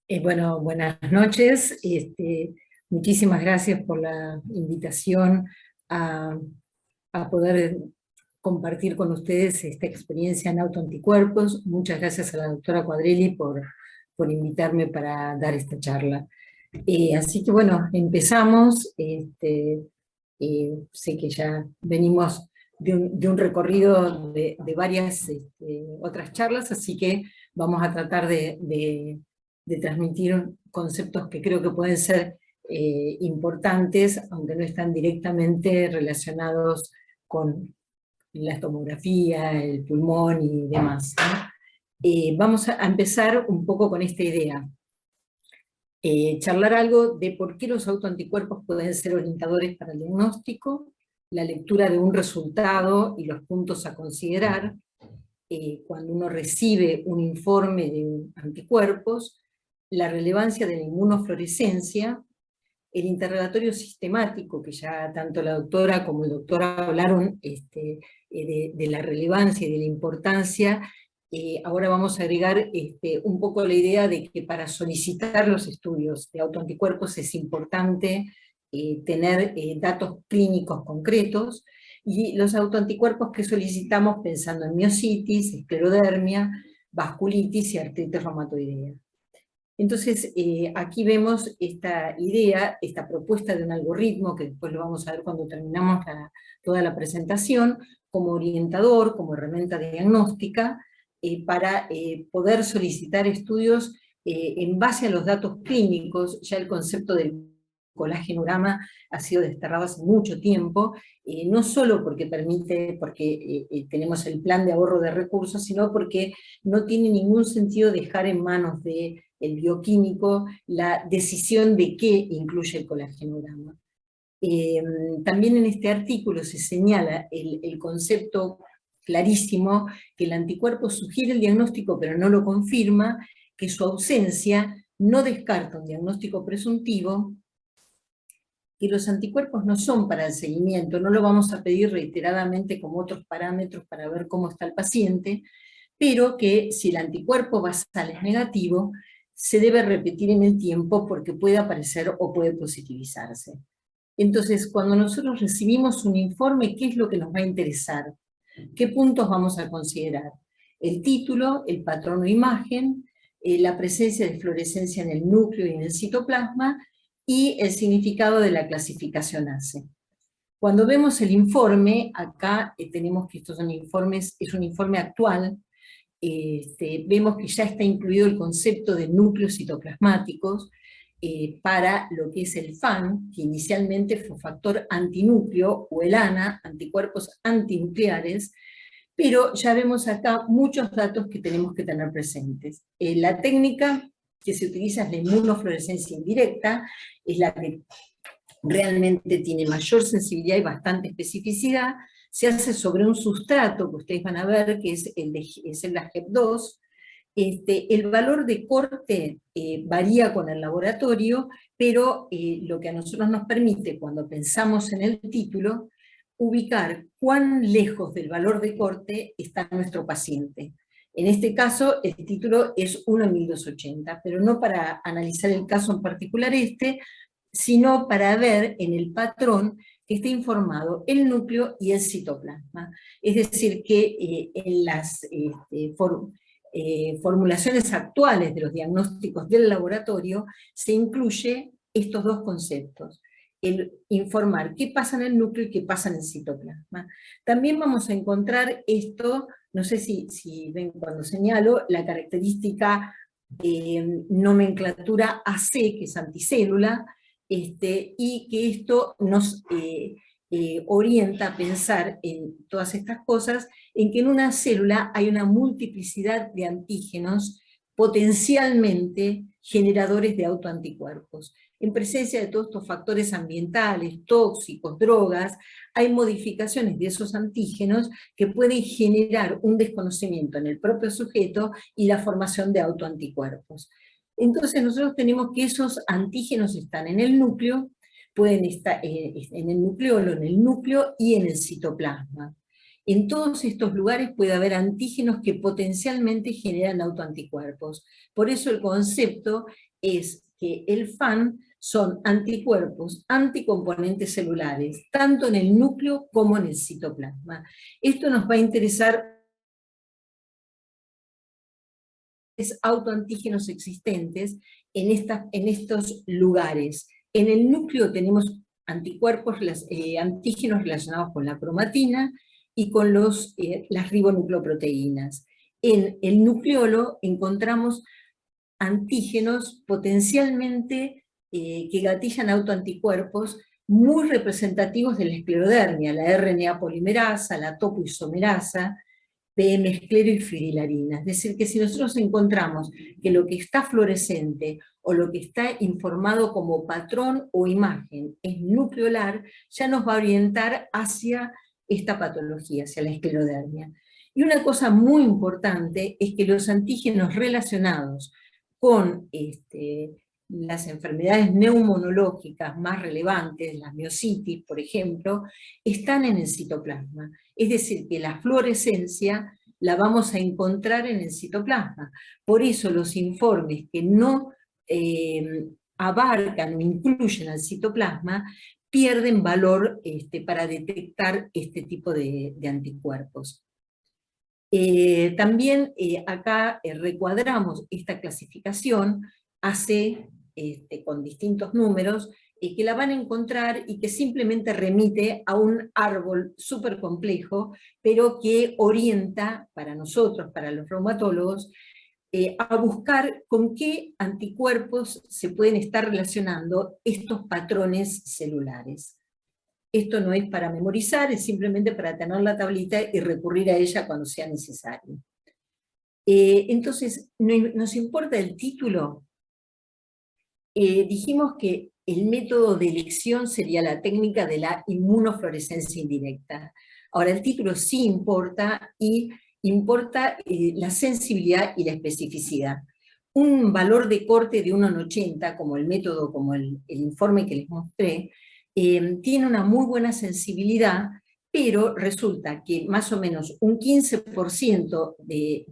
Bueno, buenas noches. Muchísimas gracias por la invitación a, a poder compartir con ustedes esta experiencia en autoanticuerpos. Muchas gracias a la doctora Quadrelli por invitarme para dar esta charla. Así que bueno, empezamos. Sé que ya venimos de un recorrido de varias otras charlas, así que vamos a tratar de transmitir conceptos que creo que pueden ser importantes, aunque no están directamente relacionados con la tomografía, el pulmón y demás, ¿no? Vamos a empezar un poco con esta idea. Charlar algo de por qué los autoanticuerpos pueden ser orientadores para el diagnóstico, la lectura de un resultado y los puntos a considerar, cuando uno recibe un informe de anticuerpos, la relevancia de la inmunofluorescencia, el interrogatorio sistemático, que ya tanto la doctora como el doctor hablaron de la relevancia y de la importancia. Ahora vamos a agregar un poco la idea de que para solicitar los estudios de autoanticuerpos es importante tener datos clínicos concretos, y los autoanticuerpos que solicitamos pensando en miositis, esclerodermia, vasculitis y artritis reumatoidea. Entonces, aquí vemos esta idea, esta propuesta de un algoritmo, que después lo vamos a ver cuando terminamos toda la presentación, como orientador, como herramienta diagnóstica, para poder solicitar estudios en base a los datos clínicos. Ya el concepto del colágenograma ha sido desterrado hace mucho tiempo, no solo porque tenemos el plan de ahorro de recursos, sino porque no tiene ningún sentido dejar en manos del bioquímico la decisión de qué incluye el colágenograma. También en este artículo se señala el concepto clarísimo que el anticuerpo sugiere el diagnóstico pero no lo confirma, que su ausencia no descarta un diagnóstico presuntivo, que los anticuerpos no son para el seguimiento, no lo vamos a pedir reiteradamente como otros parámetros para ver cómo está el paciente, pero que si el anticuerpo basal es negativo, se debe repetir en el tiempo porque puede aparecer o puede positivizarse. Entonces, cuando nosotros recibimos un informe, ¿qué es lo que nos va a interesar? ¿Qué puntos vamos a considerar? El título, el patrón o imagen, la presencia de fluorescencia en el núcleo y en el citoplasma, y el significado de la clasificación ACE. Cuando vemos el informe, acá tenemos que estos son informes, es un informe actual, vemos que ya está incluido el concepto de núcleos citoplasmáticos para lo que es el FAN, que inicialmente fue factor antinúcleo, o el ANA, anticuerpos antinucleares, pero ya vemos acá muchos datos que tenemos que tener presentes. La técnica que se utiliza es la inmunofluorescencia indirecta, es la que realmente tiene mayor sensibilidad y bastante especificidad. Se hace sobre un sustrato que ustedes van a ver, que es el HEP2. El valor de corte varía con el laboratorio, pero lo que a nosotros nos permite, cuando pensamos en el título, ubicar cuán lejos del valor de corte está nuestro paciente. En este caso, el título es 1 en 1280, pero no para analizar el caso en particular sino para ver en el patrón que esté informado el núcleo y el citoplasma. Es decir, que en las formulaciones actuales de los diagnósticos del laboratorio se incluye estos dos conceptos: el informar qué pasa en el núcleo y qué pasa en el citoplasma. También vamos a encontrar esto, no sé si ven cuando señalo, la característica nomenclatura AC, que es anticélula, y que esto nos orienta a pensar en todas estas cosas, en que en una célula hay una multiplicidad de antígenos potencialmente generadores de autoanticuerpos. En presencia de todos estos factores ambientales, tóxicos, drogas, hay modificaciones de esos antígenos que pueden generar un desconocimiento en el propio sujeto y la formación de autoanticuerpos. Entonces nosotros tenemos que esos antígenos están en el núcleo, pueden estar en el nucleolo, en el núcleo y en el citoplasma. En todos estos lugares puede haber antígenos que potencialmente generan autoanticuerpos. Por eso el concepto es que el FAN son anticuerpos, anticomponentes celulares, tanto en el núcleo como en el citoplasma. Esto nos va a interesar autoantígenos existentes en estos lugares. En el núcleo tenemos anticuerpos, antígenos relacionados con la cromatina y con las ribonucleoproteínas. En el nucleolo encontramos antígenos potencialmente que gatillan autoanticuerpos muy representativos de la esclerodermia, la RNA polimerasa, la topoisomerasa, PM-esclerofibrilarina. Es decir, que si nosotros encontramos que lo que está fluorescente o lo que está informado como patrón o imagen es nucleolar, ya nos va a orientar hacia esta patología, hacia la esclerodermia. Y una cosa muy importante es que los antígenos relacionados con las enfermedades neumonológicas más relevantes, la miositis, por ejemplo, están en el citoplasma. Es decir, que la fluorescencia la vamos a encontrar en el citoplasma. Por eso los informes que no abarcan o incluyen al citoplasma pierden valor para detectar este tipo de anticuerpos. También acá recuadramos esta clasificación con distintos números, que la van a encontrar y que simplemente remite a un árbol súper complejo, pero que orienta para nosotros, para los reumatólogos, a buscar con qué anticuerpos se pueden estar relacionando estos patrones celulares. Esto no es para memorizar, es simplemente para tener la tablita y recurrir a ella cuando sea necesario. Entonces, ¿nos importa el título? Dijimos que el método de elección sería la técnica de la inmunofluorescencia indirecta. Ahora, el título sí importa, y importa la sensibilidad y la especificidad. Un valor de corte de 1 en 80, como el método, como el informe que les mostré, tiene una muy buena sensibilidad, pero resulta que más o menos un 15% de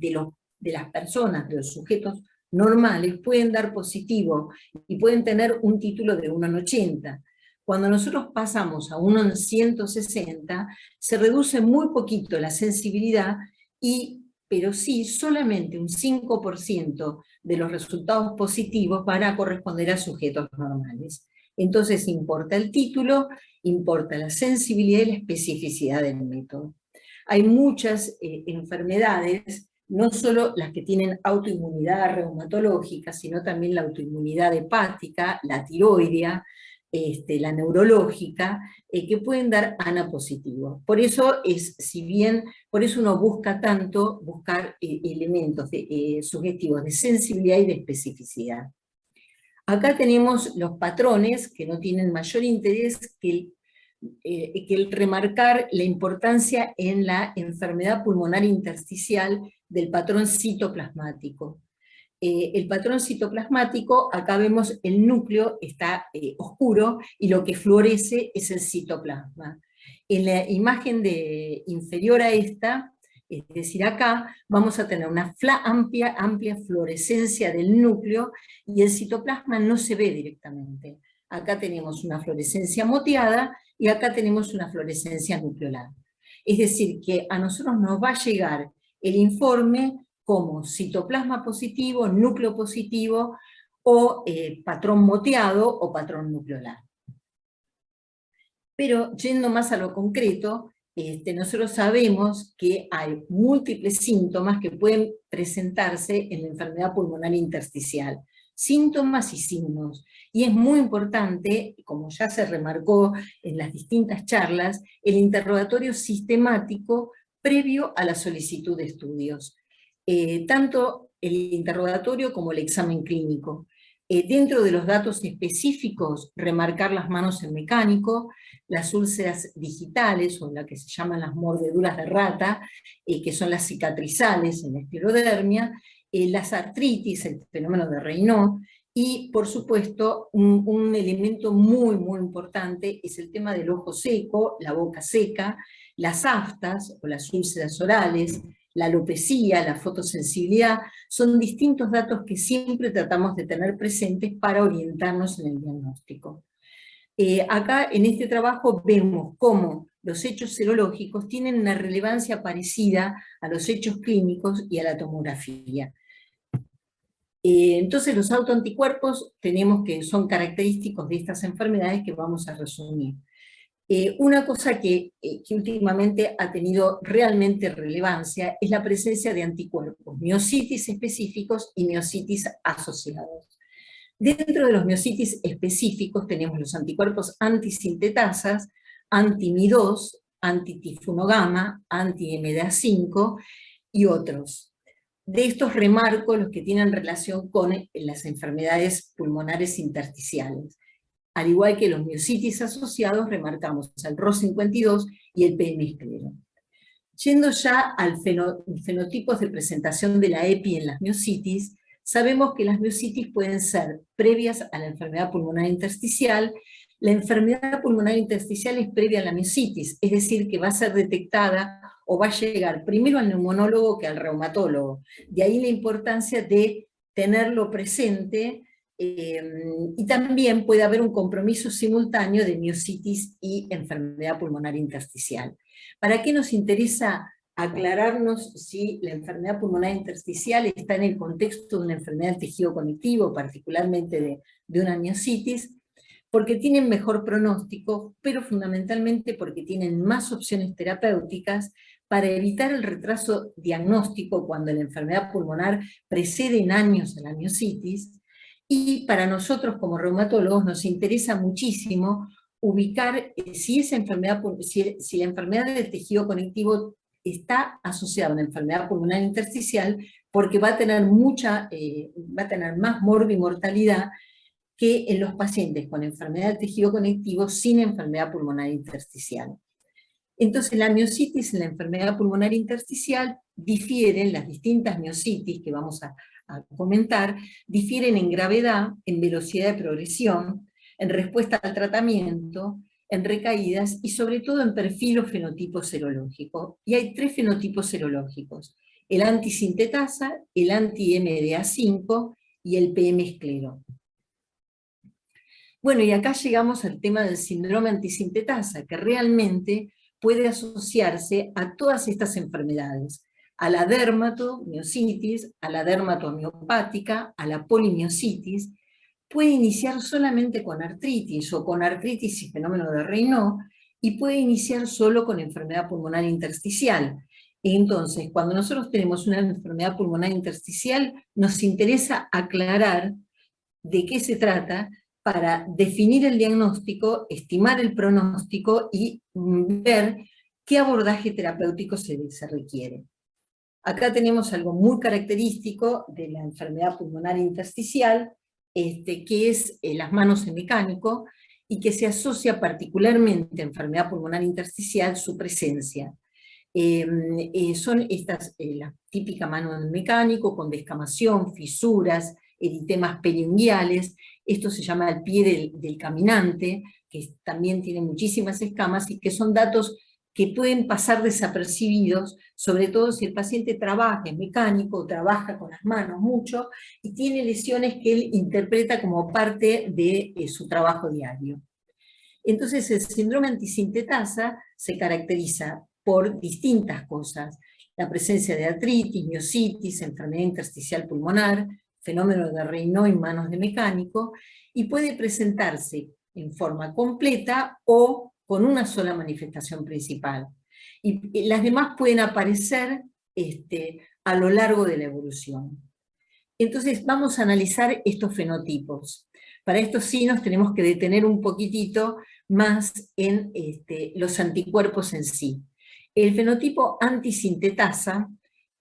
las personas, de los sujetos normales, pueden dar positivo y pueden tener un título de 1 en 80. Cuando nosotros pasamos a 1 en 160, se reduce muy poquito la sensibilidad, pero sí, solamente un 5% de los resultados positivos van a corresponder a sujetos normales. Entonces importa el título, importa la sensibilidad y la especificidad del método. Hay muchas enfermedades, no solo las que tienen autoinmunidad reumatológica, sino también la autoinmunidad hepática, la tiroidea, la neurológica, que pueden dar ANA positivo. Por eso por eso uno busca tanto buscar elementos sugestivos de sensibilidad y de especificidad. Acá tenemos los patrones que no tienen mayor interés que el remarcar la importancia en la enfermedad pulmonar intersticial del patrón citoplasmático. El patrón citoplasmático, acá vemos el núcleo está oscuro y lo que fluorece es el citoplasma. En la imagen inferior a esta, es decir, acá vamos a tener una amplia fluorescencia del núcleo y el citoplasma no se ve directamente. Acá tenemos una fluorescencia moteada y acá tenemos una fluorescencia nucleolar. Es decir, que a nosotros nos va a llegar el informe como citoplasma positivo, núcleo positivo, o patrón moteado o patrón nucleolar. Pero yendo más a lo concreto, nosotros sabemos que hay múltiples síntomas que pueden presentarse en la enfermedad pulmonar intersticial. Síntomas y signos. Y es muy importante, como ya se remarcó en las distintas charlas, el interrogatorio sistemático previo a la solicitud de estudios. Tanto el interrogatorio como el examen clínico. Dentro de los datos específicos, remarcar las manos en mecánico, las úlceras digitales, o la que se llaman las mordeduras de rata, que son las cicatrizales en la esclerodermia, las artritis, el fenómeno de Raynaud, Y, por supuesto, un elemento muy, muy importante es el tema del ojo seco, la boca seca, las aftas o las úlceras orales, la alopecia, la fotosensibilidad, son distintos datos que siempre tratamos de tener presentes para orientarnos en el diagnóstico. Acá en este trabajo vemos cómo los hechos serológicos tienen una relevancia parecida a los hechos clínicos y a la tomografía. Entonces los autoanticuerpos tenemos que son característicos de estas enfermedades que vamos a resumir. Una cosa que últimamente ha tenido realmente relevancia es la presencia de anticuerpos, miocitis específicos y miocitis asociados. Dentro de los miocitis específicos tenemos los anticuerpos antisintetasas, anti-Mi2, anti-tifunogama, anti-MDA5 y otros. De estos remarco los que tienen relación con las enfermedades pulmonares intersticiales. Al igual que los miocitis asociados, remarcamos el ROS52 y el PM-esclero. Yendo ya al fenotipos de presentación de la EPI en las miocitis, sabemos que las miocitis pueden ser previas a la enfermedad pulmonar intersticial. La enfermedad pulmonar intersticial es previa a la miocitis, es decir, que va a ser detectada o va a llegar primero al neumonólogo que al reumatólogo. De ahí la importancia de tenerlo presente, y también puede haber un compromiso simultáneo de miocitis y enfermedad pulmonar intersticial. ¿Para qué nos interesa aclararnos si la enfermedad pulmonar intersticial está en el contexto de una enfermedad del tejido conectivo, particularmente de una miocitis? Porque tienen mejor pronóstico, pero fundamentalmente porque tienen más opciones terapéuticas para evitar el retraso diagnóstico cuando la enfermedad pulmonar precede en años a la miocitis. Y para nosotros como reumatólogos nos interesa muchísimo ubicar si la enfermedad del tejido conectivo está asociada a una enfermedad pulmonar intersticial, porque va a tener más morbimortalidad que en los pacientes con enfermedad del tejido conectivo sin enfermedad pulmonar intersticial. Entonces la miocitis en la enfermedad pulmonar intersticial difieren, las distintas miocitis que vamos a comentar, difieren en gravedad, en velocidad de progresión, en respuesta al tratamiento, en recaídas y sobre todo en perfil o fenotipo serológico. Y hay tres fenotipos serológicos: el antisintetasa, el anti-MDA5 y el PM-esclero. Bueno, y acá llegamos al tema del síndrome antisintetasa, que realmente puede asociarse a todas estas enfermedades, a la dermatomiositis, a la dermatoamiopática, a la polimiositis. Puede iniciar solamente con artritis o con artritis y fenómeno de Raynaud, y puede iniciar solo con enfermedad pulmonar intersticial. Entonces, cuando nosotros tenemos una enfermedad pulmonar intersticial, nos interesa aclarar de qué se trata, para definir el diagnóstico, estimar el pronóstico y ver qué abordaje terapéutico se requiere. Acá tenemos algo muy característico de la enfermedad pulmonar intersticial, que es las manos en mecánico, y que se asocia particularmente a enfermedad pulmonar intersticial su presencia. Son estas, la típica mano en mecánico, con descamación, fisuras, eritemas periunguiales. Esto se llama el pie del caminante, que también tiene muchísimas escamas, y que son datos que pueden pasar desapercibidos, sobre todo si el paciente trabaja, es mecánico, trabaja con las manos mucho, y tiene lesiones que él interpreta como parte de su trabajo diario. Entonces el síndrome antisintetasa se caracteriza por distintas cosas: la presencia de artritis, miocitis, enfermedad intersticial pulmonar, fenómeno de Raynaud en manos de mecánico, y puede presentarse en forma completa o con una sola manifestación principal. Y las demás pueden aparecer a lo largo de la evolución. Entonces vamos a analizar estos fenotipos. Para esto sí nos tenemos que detener un poquitito más en los anticuerpos en sí. El fenotipo antisintetasa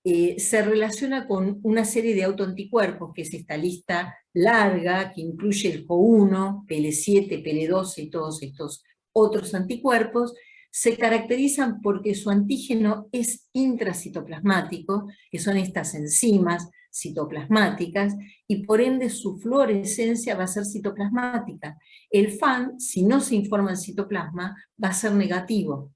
se relaciona con una serie de autoanticuerpos, que es esta lista larga, que incluye el Jo1, PL7, PL12 y todos estos otros anticuerpos. Se caracterizan porque su antígeno es intracitoplasmático, que son estas enzimas, citoplasmáticas, y por ende su fluorescencia va a ser citoplasmática. El FAN, si no se informa el citoplasma, va a ser negativo.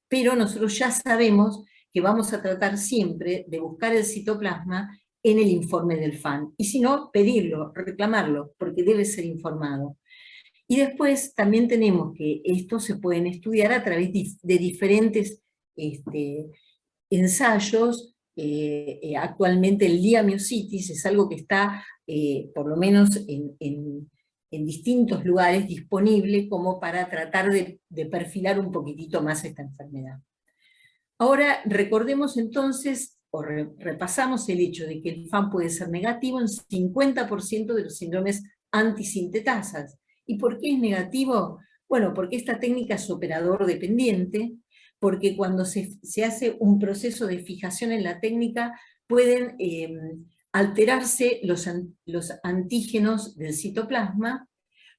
Pero nosotros ya sabemos que vamos a tratar siempre de buscar el citoplasma en el informe del FAN. Y si no, pedirlo, reclamarlo, porque debe ser informado. Y después también tenemos que estos se pueden estudiar a través de diferentes ensayos. Actualmente el liamiositis es algo que está, por lo menos en distintos lugares, disponible como para tratar de perfilar un poquitito más esta enfermedad. Ahora recordemos entonces, o repasamos el hecho de que el FAN puede ser negativo en 50% de los síndromes antisintetasas. ¿Y por qué es negativo? Bueno, porque esta técnica es operador dependiente, porque cuando se hace un proceso de fijación en la técnica, pueden alterarse los antígenos del citoplasma,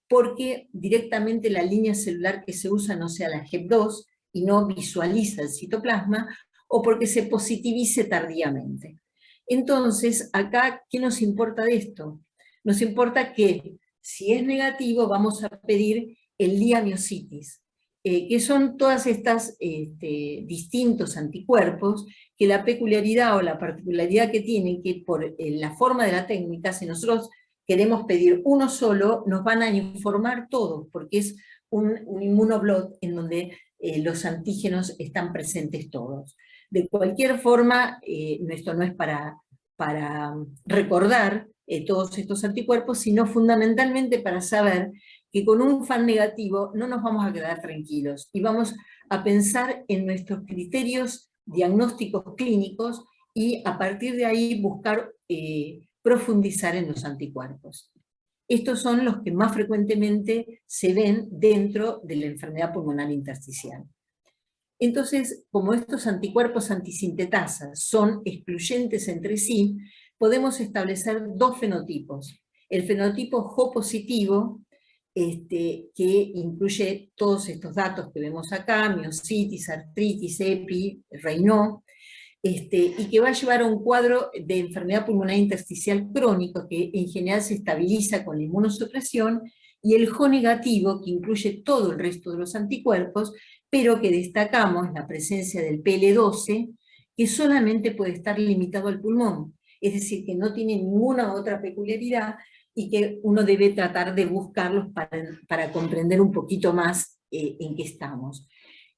porque directamente la línea celular que se usa no sea la HEP2 y no visualiza el citoplasma, o porque se positivice tardíamente. Entonces, acá, ¿qué nos importa de esto? Nos importa que, si es negativo, vamos a pedir el liamiositis, que son todas estas distintos anticuerpos, que la peculiaridad o la particularidad que tienen, que por la forma de la técnica, si nosotros queremos pedir uno solo, nos van a informar todos, porque es un inmunoblot en donde los antígenos están presentes todos. De cualquier forma, esto no es para recordar todos estos anticuerpos, sino fundamentalmente para saber que con un FAN negativo no nos vamos a quedar tranquilos, y vamos a pensar en nuestros criterios diagnósticos clínicos, y a partir de ahí buscar profundizar en los anticuerpos. Estos son los que más frecuentemente se ven dentro de la enfermedad pulmonar intersticial. Entonces, como estos anticuerpos antisintetasas son excluyentes entre sí, podemos establecer dos fenotipos. El fenotipo Jo positivo, que incluye todos estos datos que vemos acá, miositis, artritis, EPI, Raynaud, y que va a llevar a un cuadro de enfermedad pulmonar intersticial crónico, que en general se estabiliza con la inmunosupresión, y el Jo negativo, que incluye todo el resto de los anticuerpos, pero que destacamos la presencia del PL12, que solamente puede estar limitado al pulmón, es decir, que no tiene ninguna otra peculiaridad, y que uno debe tratar de buscarlos para comprender un poquito más en qué estamos.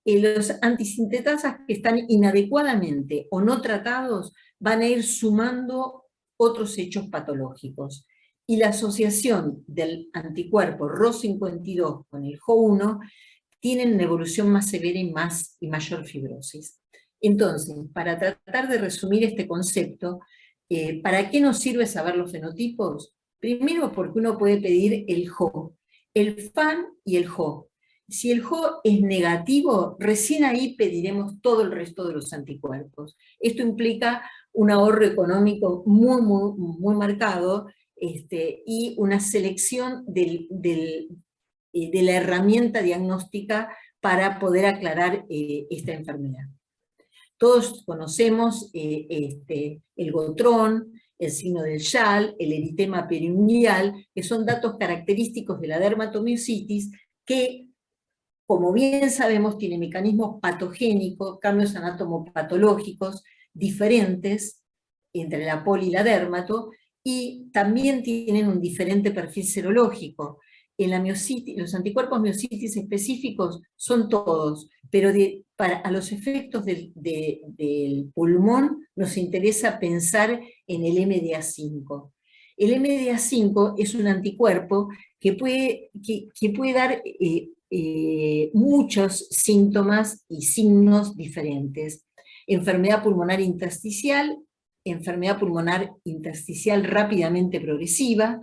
Los antisintetasas que están inadecuadamente o no tratados van a ir sumando otros hechos patológicos. Y la asociación del anticuerpo RO52 con el JO1 tienen una evolución más severa y mayor fibrosis. Entonces, para tratar de resumir este concepto, ¿para qué nos sirve saber los fenotipos? Primero, porque uno puede pedir el JO, el FAN y el JO. Si el JO es negativo, recién ahí pediremos todo el resto de los anticuerpos. Esto implica un ahorro económico muy marcado, y una selección de la herramienta diagnóstica para poder aclarar esta enfermedad. Todos conocemos el gotrón, el signo del Schall, el eritema peritoneal, que son datos característicos de la dermatomiositis, que, como bien sabemos, tiene mecanismos patogénicos, cambios anatomopatológicos diferentes entre la poli y la dermato, y también tienen un diferente perfil serológico. En la miositis, los anticuerpos miositis específicos son todos, pero a los efectos del pulmón nos interesa pensar en el MDA5. El MDA5 es un anticuerpo que puede dar muchos síntomas y signos diferentes. Enfermedad pulmonar intersticial rápidamente progresiva,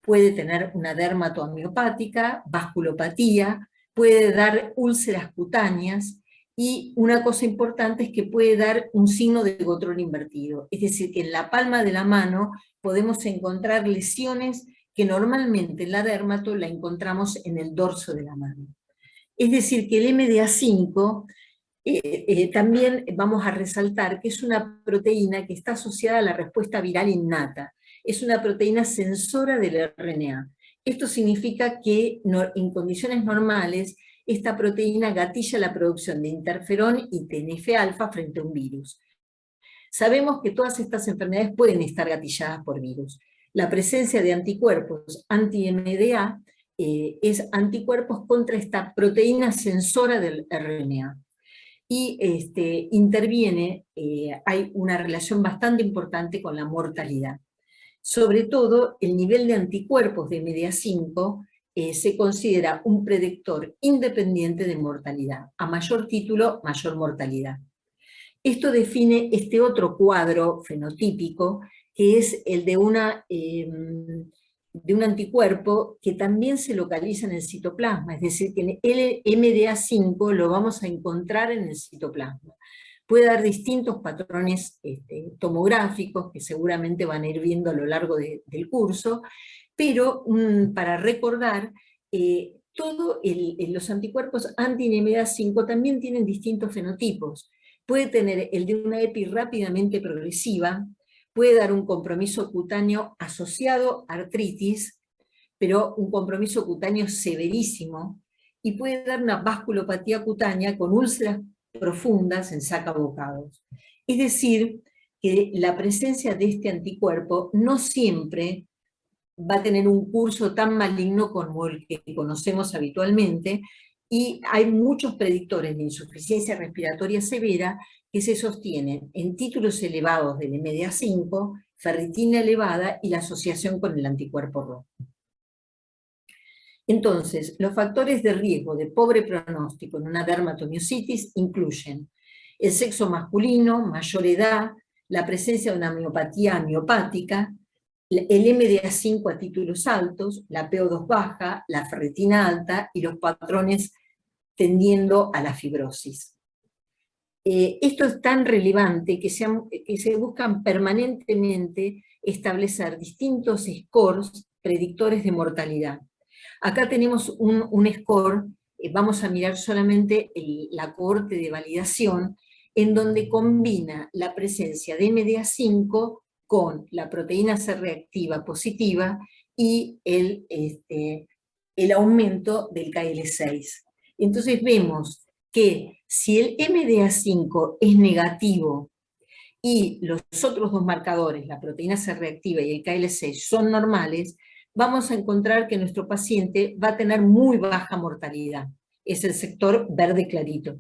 puede tener una dermatoamiopática, vasculopatía, puede dar úlceras cutáneas, y una cosa importante es que puede dar un signo de gotrón invertido, es decir, que en la palma de la mano podemos encontrar lesiones que normalmente en la dermato la encontramos en el dorso de la mano. Es decir, que el MDA5 También vamos a resaltar que es una proteína que está asociada a la respuesta viral innata. Es una proteína sensora del RNA. Esto significa que en condiciones normales esta proteína gatilla la producción de interferón y TNF-alfa frente a un virus. Sabemos que todas estas enfermedades pueden estar gatilladas por virus. La presencia de anticuerpos anti-MDA es anticuerpos contra esta proteína sensora del RNA. Y interviene, hay una relación bastante importante con la mortalidad. Sobre todo, el nivel de anticuerpos de MDA5 se considera un predictor independiente de mortalidad. A mayor título, mayor mortalidad. Esto define este otro cuadro fenotípico, que es el de un anticuerpo que también se localiza en el citoplasma, es decir, que el MDA5 lo vamos a encontrar en el citoplasma. Puede dar distintos patrones tomográficos que seguramente van a ir viendo a lo largo del curso, pero para recordar, los anticuerpos anti-MDA5 también tienen distintos fenotipos. Puede tener el de una EPI rápidamente progresiva, puede dar un compromiso cutáneo asociado a artritis, pero un compromiso cutáneo severísimo, y puede dar una vasculopatía cutánea con úlceras profundas en sacabocados. Es decir, que la presencia de este anticuerpo no siempre va a tener un curso tan maligno como el que conocemos habitualmente, y hay muchos predictores de insuficiencia respiratoria severa que se sostienen en títulos elevados del MDA5, ferritina elevada y la asociación con el anticuerpo rojo. Entonces, los factores de riesgo de pobre pronóstico en una dermatomiositis incluyen el sexo masculino, mayor edad, la presencia de una miopatía miopática, el MDA5 a títulos altos, la PO2 baja, la ferritina alta y los patrones tendiendo a la fibrosis. Esto es tan relevante que se buscan permanentemente establecer distintos scores predictores de mortalidad. Acá tenemos un score, vamos a mirar solamente la cohorte de validación, en donde combina la presencia de MDA5 con la proteína C reactiva positiva y el aumento del KL6. Entonces vemos que si el MDA5 es negativo y los otros dos marcadores, la proteína C reactiva y el KL6, son normales, vamos a encontrar que nuestro paciente va a tener muy baja mortalidad. Es el sector verde clarito.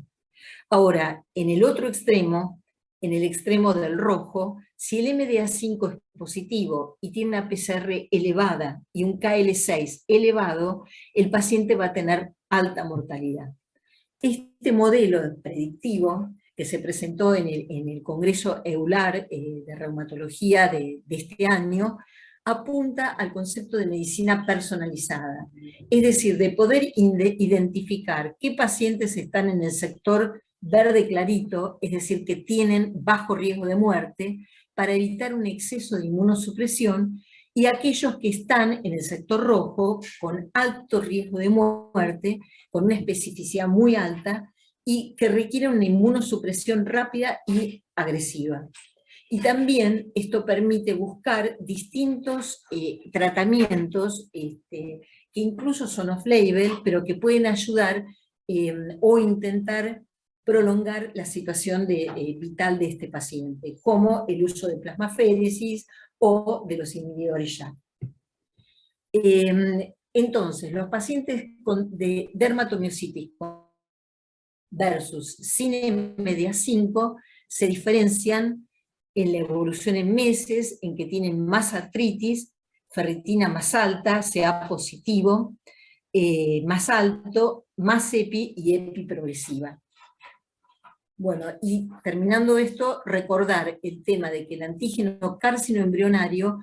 Ahora, en el otro extremo, en el extremo del rojo, si el MDA5 es positivo y tiene una PCR elevada y un KL6 elevado, el paciente va a tener alta mortalidad. Este modelo predictivo que se presentó en el Congreso EULAR de Reumatología de este año, apunta al concepto de medicina personalizada, es decir, de poder identificar qué pacientes están en el sector verde clarito, es decir, que tienen bajo riesgo de muerte, para evitar un exceso de inmunosupresión, y aquellos que están en el sector rojo, con alto riesgo de muerte, con una especificidad muy alta, y que requieren una inmunosupresión rápida y agresiva. Y también esto permite buscar distintos tratamientos que incluso son off-label, pero que pueden ayudar o intentar prolongar la situación vital de este paciente, como el uso de plasmaféresis o de los inhibidores JAK. Entonces, los pacientes de dermatomiositis versus sin MDA5 se diferencian en la evolución en meses, en que tienen más artritis, ferritina más alta, CA positivo, más alto, más EPI y EPI progresiva. Bueno, y terminando esto, recordar el tema de que el antígeno carcinoembrionario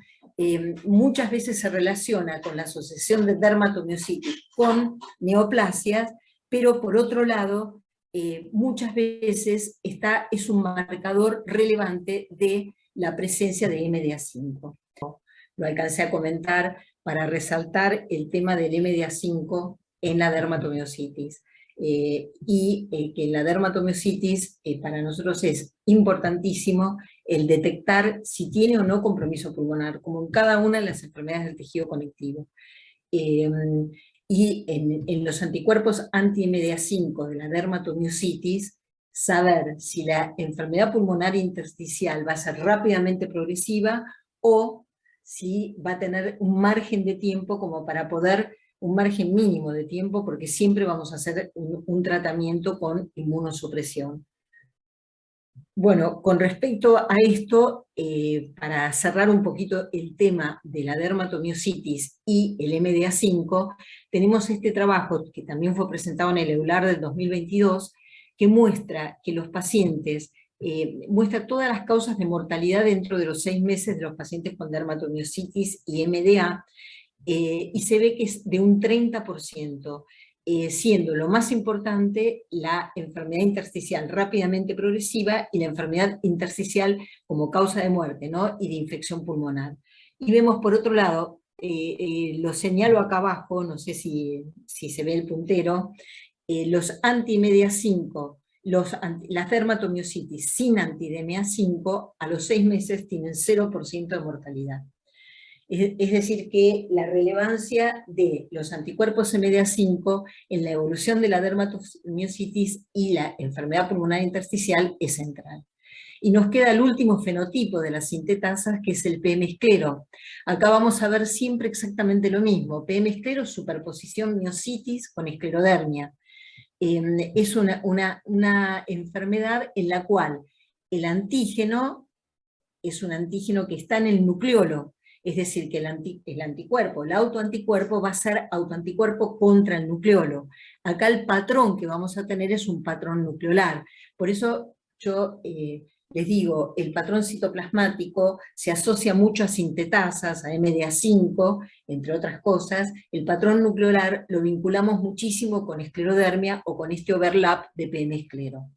muchas veces se relaciona con la asociación de dermatomiositis con neoplasias, pero por otro lado, muchas veces es un marcador relevante de la presencia de MDA5. Lo alcancé a comentar para resaltar el tema del MDA5 en la dermatomiositis. que la dermatomiositis para nosotros es importantísimo el detectar si tiene o no compromiso pulmonar, como en cada una de las enfermedades del tejido conectivo. Y en los anticuerpos anti-MDA5 de la dermatomiositis, saber si la enfermedad pulmonar intersticial va a ser rápidamente progresiva o si va a tener un margen de tiempo como para poder, un margen mínimo de tiempo, porque siempre vamos a hacer un tratamiento con inmunosupresión. Bueno, con respecto a esto, para cerrar un poquito el tema de la dermatomiositis y el MDA5, tenemos este trabajo que también fue presentado en el EULAR del 2022, que muestra que los pacientes, muestra todas las causas de mortalidad dentro de los 6 meses de los pacientes con dermatomiositis y MDA, y se ve que es de un 30%. Siendo lo más importante la enfermedad intersticial rápidamente progresiva y la enfermedad intersticial como causa de muerte, ¿no? Y de infección pulmonar. Y vemos por otro lado, lo señalo acá abajo, no sé si se ve el puntero, los anti-MDA5, las dermatomiositis sin anti-DMA5 a los 6 meses tienen 0% de mortalidad. Es decir, que la relevancia de los anticuerpos MDA5 en la evolución de la dermatomiositis y la enfermedad pulmonar intersticial es central. Y nos queda el último fenotipo de las sintetasas, que es el PM esclero. Acá vamos a ver siempre exactamente lo mismo. PM esclero, superposición miositis con esclerodermia. Es una enfermedad en la cual el antígeno es un antígeno que está en el nucleolo. Es decir, que el anticuerpo, el autoanticuerpo va a ser autoanticuerpo contra el nucleolo. Acá el patrón que vamos a tener es un patrón nucleolar. Por eso yo les digo, el patrón citoplasmático se asocia mucho a sintetasas, a MDA5, entre otras cosas. El patrón nucleolar lo vinculamos muchísimo con esclerodermia o con este overlap de PM esclero.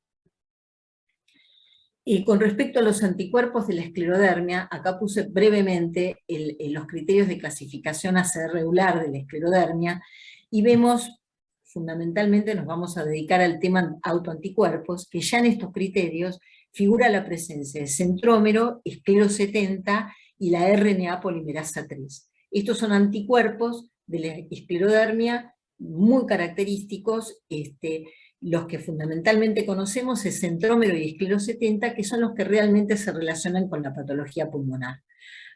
Con respecto a los anticuerpos de la esclerodermia, acá puse brevemente los criterios de clasificación ACR regular de la esclerodermia, y vemos, fundamentalmente nos vamos a dedicar al tema autoanticuerpos, que ya en estos criterios figura la presencia de centrómero, esclero70 y la RNA polimerasa 3. Estos son anticuerpos de la esclerodermia muy característicos, los que fundamentalmente conocemos es centrómero y esclero70, que son los que realmente se relacionan con la patología pulmonar.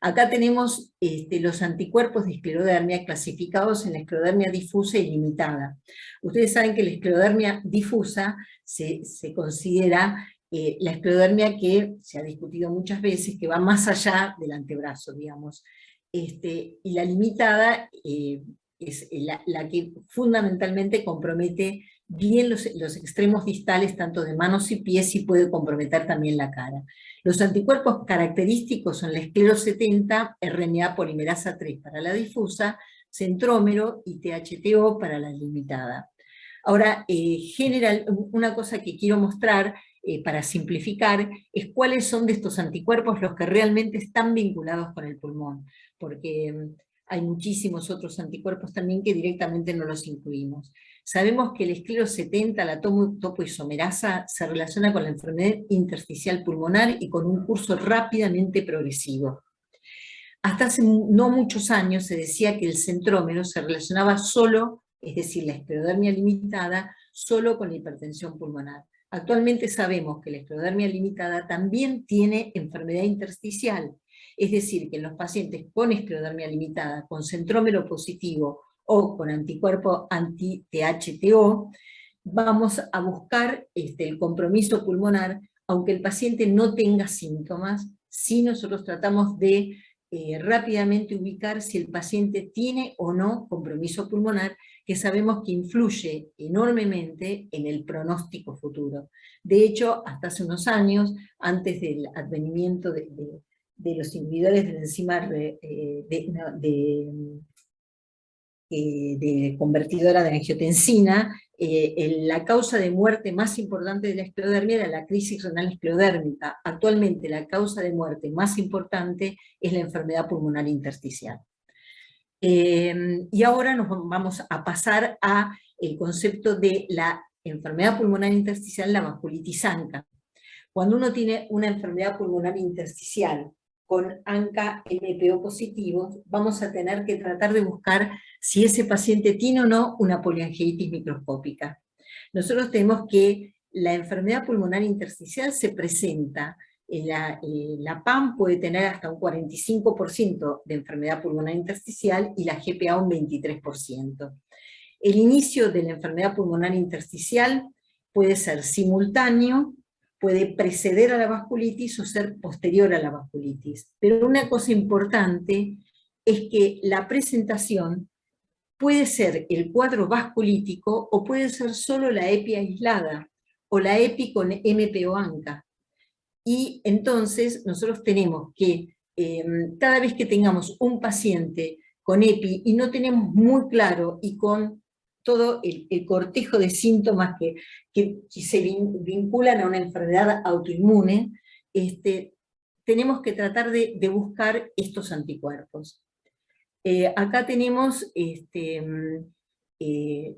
Acá tenemos los anticuerpos de esclerodermia clasificados en la esclerodermia difusa y limitada. Ustedes saben que la esclerodermia difusa se considera la esclerodermia que se ha discutido muchas veces, que va más allá del antebrazo, digamos. Y la limitada es la que fundamentalmente compromete bien los extremos distales, tanto de manos y pies, y puede comprometer también la cara. Los anticuerpos característicos son la esclero70, RNA polimerasa 3 para la difusa, centrómero y THTO para la limitada. Ahora, una cosa que quiero mostrar para simplificar es cuáles son de estos anticuerpos los que realmente están vinculados con el pulmón, porque hay muchísimos otros anticuerpos también que directamente no los incluimos. Sabemos que el esclero70, la topoisomerasa, se relaciona con la enfermedad intersticial pulmonar y con un curso rápidamente progresivo. Hasta hace no muchos años se decía que el centrómero se relacionaba solo, es decir, la esclerodermia limitada, solo con la hipertensión pulmonar. Actualmente sabemos que la esclerodermia limitada también tiene enfermedad intersticial, es decir, que en los pacientes con esclerodermia limitada, con centrómero positivo o con anticuerpo anti-THTO, vamos a buscar el compromiso pulmonar, aunque el paciente no tenga síntomas, si nosotros tratamos de rápidamente ubicar si el paciente tiene o no compromiso pulmonar, que sabemos que influye enormemente en el pronóstico futuro. De hecho, hasta hace unos años, antes del advenimiento de los inhibidores de la enzima de convertidora de angiotensina, la causa de muerte más importante de la esclerodermia era la crisis renal esclerodérmica. Actualmente la causa de muerte más importante es la enfermedad pulmonar intersticial. Y ahora nos vamos a pasar a el concepto de la enfermedad pulmonar intersticial, la vasculitis ANCA. Cuando uno tiene una enfermedad pulmonar intersticial con ANCA-MPO positivos, vamos a tener que tratar de buscar si ese paciente tiene o no una poliangiitis microscópica. Nosotros tenemos que la enfermedad pulmonar intersticial se presenta, la PAM puede tener hasta un 45% de enfermedad pulmonar intersticial y la GPA un 23%. El inicio de la enfermedad pulmonar intersticial puede ser simultáneo, puede preceder a la vasculitis o ser posterior a la vasculitis. Pero una cosa importante es que la presentación puede ser el cuadro vasculítico o puede ser solo la EPI aislada o la EPI con MPO ANCA. Y entonces nosotros tenemos que, cada vez que tengamos un paciente con EPI y no tenemos muy claro y con todo el cortejo de síntomas que se vinculan a una enfermedad autoinmune, tenemos que tratar de buscar estos anticuerpos. Acá tenemos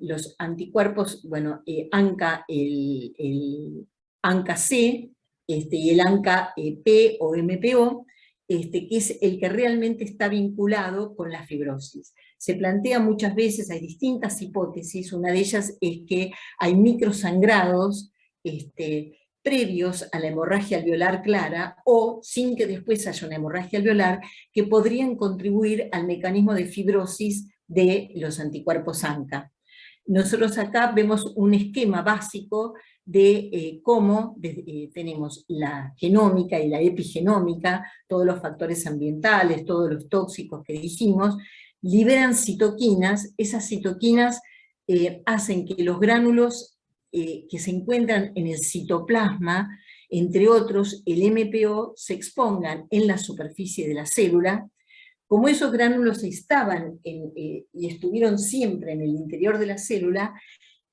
los anticuerpos, bueno, ANCA, el ANCA-C, y el ANCA-P o MPO, que es el que realmente está vinculado con la fibrosis. Se plantea muchas veces, hay distintas hipótesis, una de ellas es que hay microsangrados previos a la hemorragia alveolar clara, o sin que después haya una hemorragia alveolar, que podrían contribuir al mecanismo de fibrosis de los anticuerpos ANCA. Nosotros acá vemos un esquema básico de cómo tenemos la genómica y la epigenómica, todos los factores ambientales, todos los tóxicos que dijimos, liberan citoquinas, esas citoquinas hacen que los gránulos que se encuentran en el citoplasma, entre otros el MPO, se expongan en la superficie de la célula. Como esos gránulos estaban y estuvieron siempre en el interior de la célula,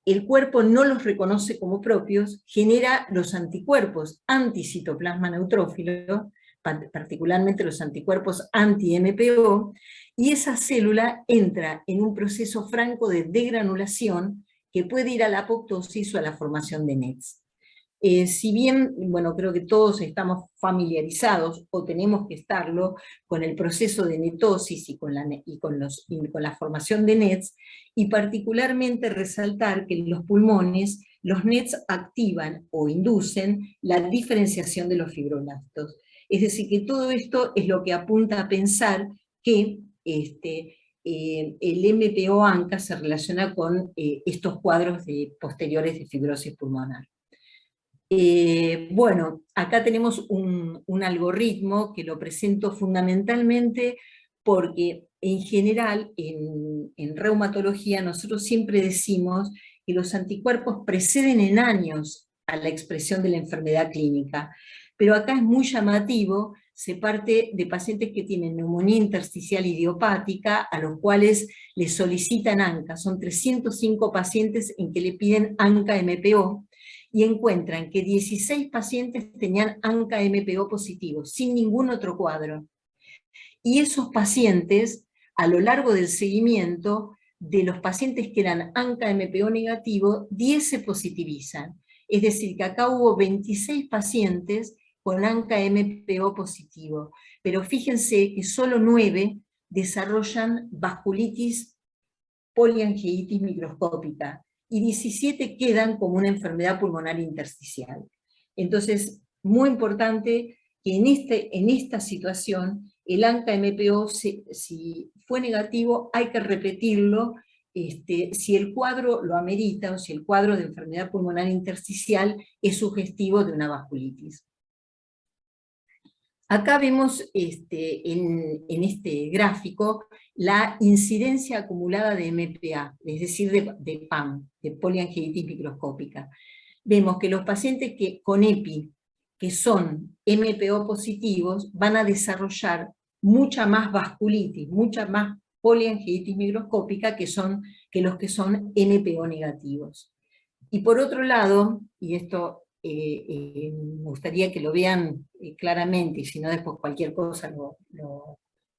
el cuerpo no los reconoce como propios, genera los anticuerpos anticitoplasma neutrófilo, particularmente los anticuerpos anti-MPO, y esa célula entra en un proceso franco de degranulación que puede ir a la apoptosis o a la formación de NETs. Si bien, bueno, creo que todos estamos familiarizados, o tenemos que estarlo, con el proceso de netosis y con la formación de NETs, y particularmente resaltar que en los pulmones los NETs activan o inducen la diferenciación de los fibroblastos. Es decir, que todo esto es lo que apunta a pensar que el MPO ANCA se relaciona con estos cuadros posteriores de fibrosis pulmonar. Bueno, acá tenemos un algoritmo que lo presento fundamentalmente porque en general en reumatología nosotros siempre decimos que los anticuerpos preceden en años a la expresión de la enfermedad clínica, pero acá es muy llamativo, se parte de pacientes que tienen neumonía intersticial idiopática, a los cuales les solicitan ANCA, son 305 pacientes en que le piden ANCA-MPO, y encuentran que 16 pacientes tenían ANCA-MPO positivo, sin ningún otro cuadro. Y esos pacientes, a lo largo del seguimiento, de los pacientes que eran ANCA-MPO negativo, 10 se positivizan. Es decir, que acá hubo 26 pacientes con ANCA-MPO positivo, pero fíjense que solo 9 desarrollan vasculitis poliangiitis microscópica, y 17 quedan como una enfermedad pulmonar intersticial. Entonces, muy importante que en esta situación, el ANCA-MPO, si fue negativo, hay que repetirlo, si el cuadro lo amerita, o si el cuadro de enfermedad pulmonar intersticial es sugestivo de una vasculitis. Acá vemos en este gráfico la incidencia acumulada de MPA, es decir, de PAM, de poliangiitis microscópica. Vemos que los pacientes con EPI, que son MPO positivos, van a desarrollar mucha más vasculitis, mucha más poliangiitis microscópica que los que son MPO negativos. Y por otro lado, y esto me gustaría que lo vean claramente, y si no después cualquier cosa lo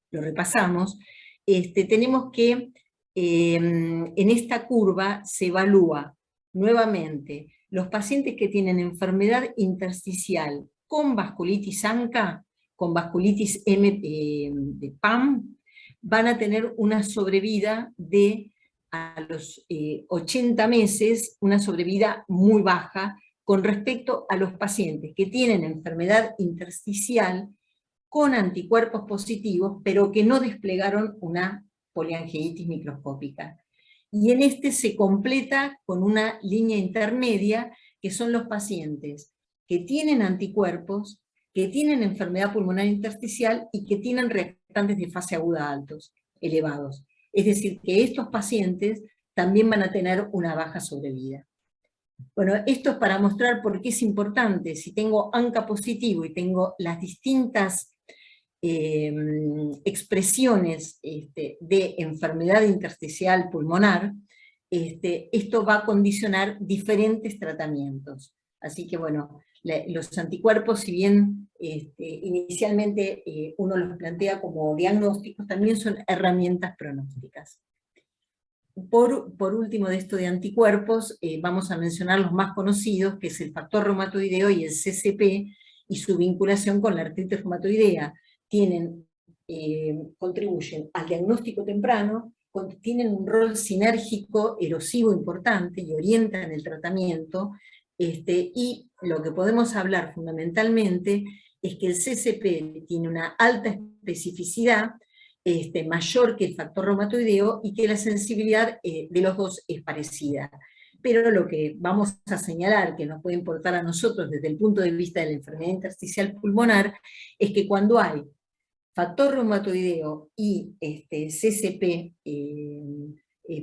repasamos, tenemos que en esta curva se evalúa nuevamente, los pacientes que tienen enfermedad intersticial con vasculitis ANCA, con vasculitis de PAM, van a tener una sobrevida de a los 80 meses, una sobrevida muy baja con respecto a los pacientes que tienen enfermedad intersticial con anticuerpos positivos, pero que no desplegaron una poliangiitis microscópica. Y en este se completa con una línea intermedia, que son los pacientes que tienen anticuerpos, que tienen enfermedad pulmonar intersticial y que tienen reactantes de fase aguda altos, elevados. Es decir, que estos pacientes también van a tener una baja sobrevida. Bueno, esto es para mostrar por qué es importante, si tengo ANCA positivo y tengo las distintas expresiones de enfermedad intersticial pulmonar, esto va a condicionar diferentes tratamientos. Así que bueno, los anticuerpos, si bien inicialmente uno los plantea como diagnósticos, también son herramientas pronósticas. Por último de esto de anticuerpos, vamos a mencionar los más conocidos, que es el factor reumatoideo y el CCP, y su vinculación con la artritis reumatoidea. Contribuyen al diagnóstico temprano, tienen un rol sinérgico erosivo importante y orientan el tratamiento, y lo que podemos hablar fundamentalmente es que el CCP tiene una alta especificidad, mayor que el factor reumatoideo, y que la sensibilidad de los dos es parecida. Pero lo que vamos a señalar, que nos puede importar a nosotros desde el punto de vista de la enfermedad intersticial pulmonar, es que cuando hay factor reumatoideo y CCP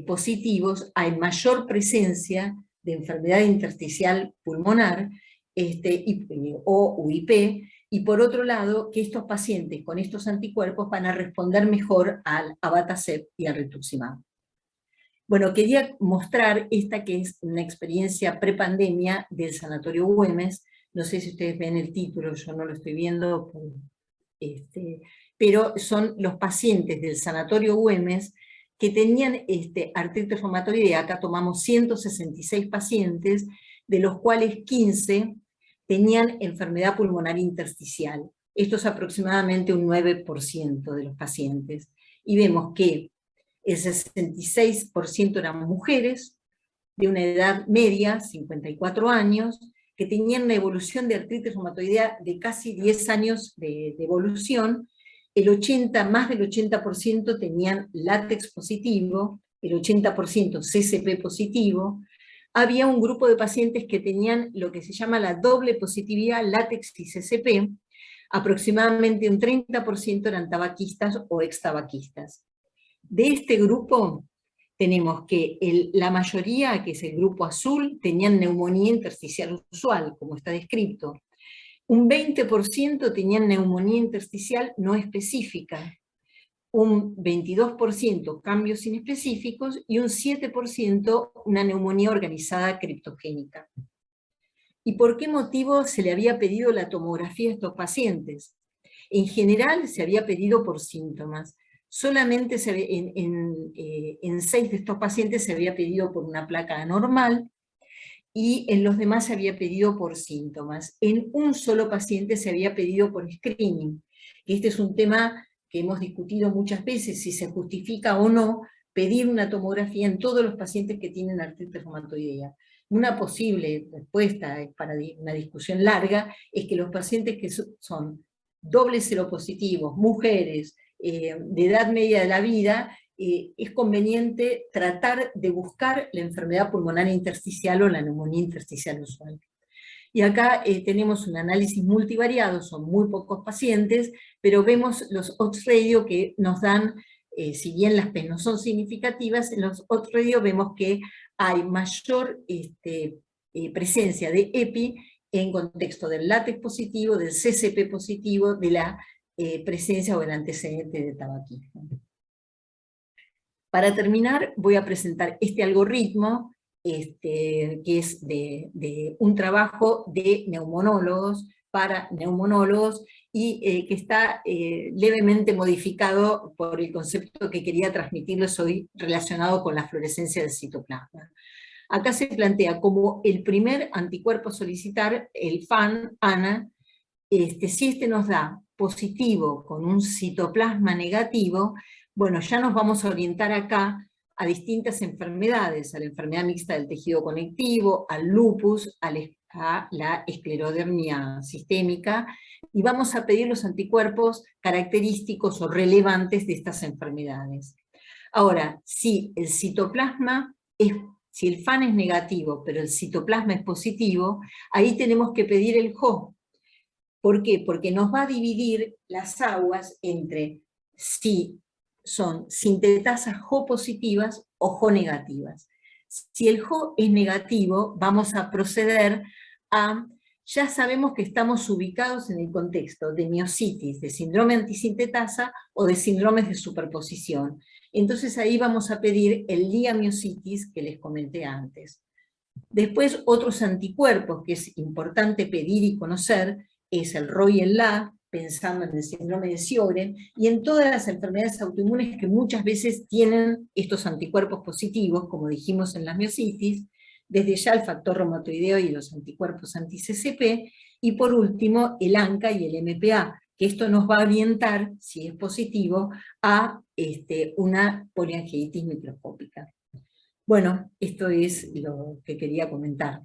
positivos, hay mayor presencia de enfermedad intersticial pulmonar o UIP, y por otro lado, que estos pacientes con estos anticuerpos van a responder mejor al abatacept y al rituximab. Bueno, quería mostrar esta que es una experiencia prepandemia del Sanatorio Güemes. No sé si ustedes ven el título, yo no lo estoy viendo, pero son los pacientes del Sanatorio Güemes que tenían artritis reumatoidea. Acá tomamos 166 pacientes, de los cuales 15 tenían enfermedad pulmonar intersticial. Esto es aproximadamente un 9% de los pacientes. Y vemos que el 66% eran mujeres, de una edad media, 54 años, que tenían una evolución de artritis reumatoidea de casi 10 años de evolución. Más del 80% tenían látex positivo, el 80% CCP positivo. Había un grupo de pacientes que tenían lo que se llama la doble positividad, látex y CCP, aproximadamente un 30% eran tabaquistas o ex-tabaquistas. De este grupo tenemos que la mayoría, que es el grupo azul, tenían neumonía intersticial usual, como está descrito. Un 20% tenían neumonía intersticial no específica, un 22% cambios inespecíficos y un 7% una neumonía organizada criptogénica. ¿Y por qué motivo se le había pedido la tomografía a estos pacientes? En general se había pedido por síntomas. Solamente en 6 de estos pacientes se había pedido por una placa anormal, y en los demás se había pedido por síntomas. En un solo paciente se había pedido por screening. Este es un tema que hemos discutido muchas veces, si se justifica o no pedir una tomografía en todos los pacientes que tienen artritis reumatoidea. Una posible respuesta, para una discusión larga, es que los pacientes que son doble seropositivos, mujeres, de edad media de la vida, es conveniente tratar de buscar la enfermedad pulmonar intersticial o la neumonía intersticial usual. Y acá tenemos un análisis multivariado, son muy pocos pacientes, pero vemos los odds ratio que nos dan, si bien las P no son significativas, en los odds ratio vemos que hay mayor presencia de EPI en contexto del látex positivo, del CCP positivo, de la presencia o el antecedente de tabaquismo. Para terminar, voy a presentar este algoritmo, que es de un trabajo de neumonólogos para neumonólogos, y que está levemente modificado por el concepto que quería transmitirles hoy relacionado con la fluorescencia del citoplasma. Acá se plantea como el primer anticuerpo a solicitar el FAN, ANA, si este nos da positivo con un citoplasma negativo, bueno, ya nos vamos a orientar acá a distintas enfermedades, a la enfermedad mixta del tejido conectivo, al lupus, a la esclerodermia sistémica, y vamos a pedir los anticuerpos característicos o relevantes de estas enfermedades. Ahora, si el citoplasma si el FAN es negativo, pero el citoplasma es positivo, ahí tenemos que pedir el JO. ¿Por qué? Porque nos va a dividir las aguas entre si son sintetasas JO positivas o JO negativas. Si el JO es negativo, vamos a proceder a, ya sabemos que estamos ubicados en el contexto de miositis, de síndrome antisintetasa o de síndromes de superposición. Entonces ahí vamos a pedir el liamiositis que les comenté antes. Después otros anticuerpos que es importante pedir y conocer es el RO y el LA, pensando en el síndrome de Sjögren, y en todas las enfermedades autoinmunes que muchas veces tienen estos anticuerpos positivos, como dijimos en las miositis, desde ya el factor reumatoideo y los anticuerpos anti-CCP, y por último el ANCA y el MPA, que esto nos va a orientar, si es positivo, a una poliangiitis microscópica. Bueno, esto es lo que quería comentar.